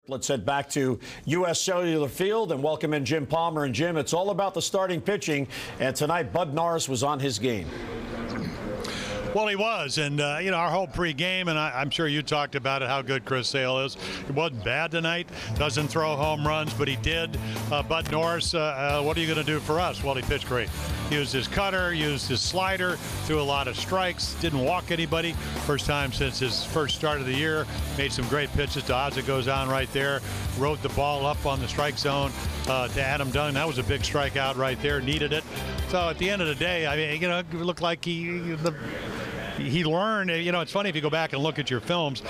Let's head back to U.S. Cellular Field and welcome in Jim Palmer. And Jim, it's all about the starting pitching. And tonight, Bud Norris was on his game. Well, he was, and our whole pregame, and I'm sure you talked about it, how good Chris Sale is. He wasn't bad tonight. Doesn't throw home runs, but he did. Bud Norris, what are you going to do for us? Well, he pitched great. Used his cutter, used his slider, threw a lot of strikes, didn't walk anybody. First time since his first start of the year. Made some great pitches to Oz. It goes on right there. Rode the ball up on the strike zone to Adam Dunn. That was a big strikeout right there. Needed it. So at the end of the day, I mean, it looked like he learned. It's funny if you go back and look at your films,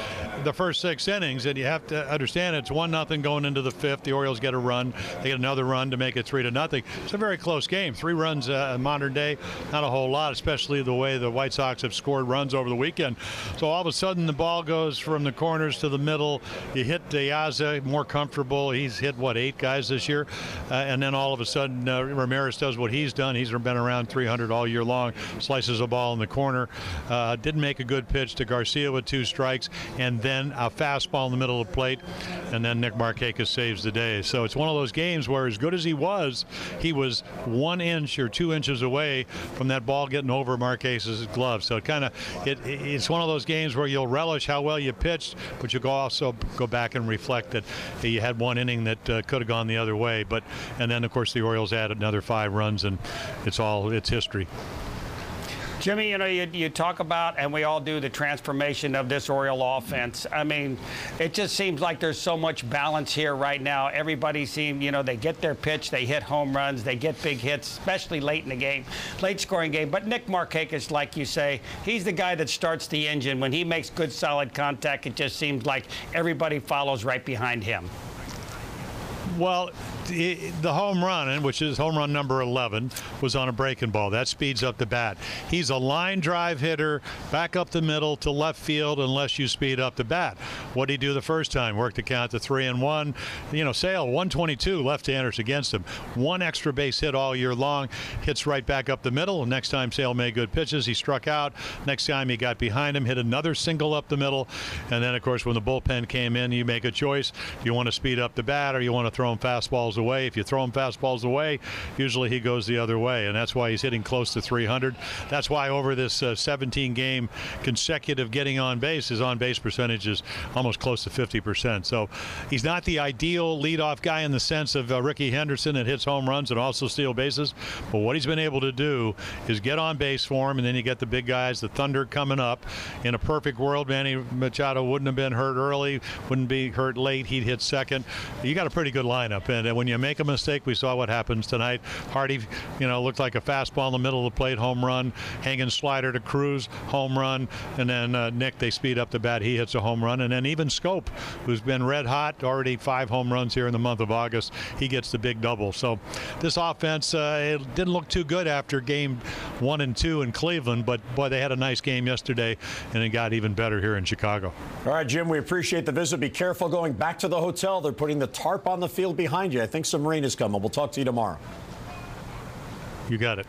the first 6 innings, and you have to understand it's 1-0 going into the 5th. The Orioles get a run. They get another run to make it 3-0. It's a very close game. 3 runs in modern day, not a whole lot, especially the way the White Sox have scored runs over the weekend. So all of a sudden the ball goes from the corners to the middle. You hit Diaz more comfortable. He's hit, 8 guys this year? And then all of a sudden Ramirez does what he's done. He's been around 300 all year long. Slices a ball in the corner. Didn't make a good pitch to Garcia with 2 strikes, and then a fastball in the middle of the plate, and then Nick Markakis saves the day. So it's one of those games where, as good as he was 1 inch or 2 inches away from that ball getting over Markakis' glove. So it's one of those games where you'll relish how well you pitched, but you'll also go back and reflect that you had 1 inning that could have gone the other way. And then of course the Orioles added another 5 runs, and it's history. Jimmy, you talk about, and we all do, the transformation of this Oriole offense. I mean, it just seems like there's so much balance here right now. Everybody seems, they get their pitch, they hit home runs, they get big hits, especially late in the game, late scoring game. But Nick Markakis, like you say, he's the guy that starts the engine. When he makes good, solid contact, it just seems like everybody follows right behind him. Well, the home run, which is home run number 11, was on a breaking ball. That speeds up the bat. He's a line drive hitter, back up the middle to left field unless you speed up the bat. What did he do the first time? Worked the count to 3-1. Sale, 122 left-handers against him. 1 extra base hit all year long. Hits right back up the middle. Next time Sale made good pitches. He struck out. Next time he got behind him, hit another single up the middle. And then, of course, when the bullpen came in, you make a choice. You want to speed up the bat or you want to throw him fastballs away. If you throw him fastballs away, usually he goes the other way, and that's why he's hitting close to 300. That's why over this 17-game consecutive getting on base, his on-base percentage is almost close to 50%. So he's not the ideal leadoff guy in the sense of Ricky Henderson that hits home runs and also steal bases, but what he's been able to do is get on base for him, and then you get the big guys, the Thunder coming up. In a perfect world, Manny Machado wouldn't have been hurt early, wouldn't be hurt late, he'd hit second. You got a pretty good lineup, and when you make a mistake, we saw what happens tonight. Hardy, looked like a fastball in the middle of the plate, home run. Hanging slider to Cruz, home run. And then Nick, they speed up the bat. He hits a home run. And then even Scope, who's been red hot, already 5 home runs here in the month of August, he gets the big double. So this offense, it didn't look too good after game 1 and 2 in Cleveland, but boy, they had a nice game yesterday, and it got even better here in Chicago. All right, Jim, we appreciate the visit. Be careful going back to the hotel. They're putting the tarp on the field behind you. I think some rain is coming. We'll talk to you tomorrow. You got it.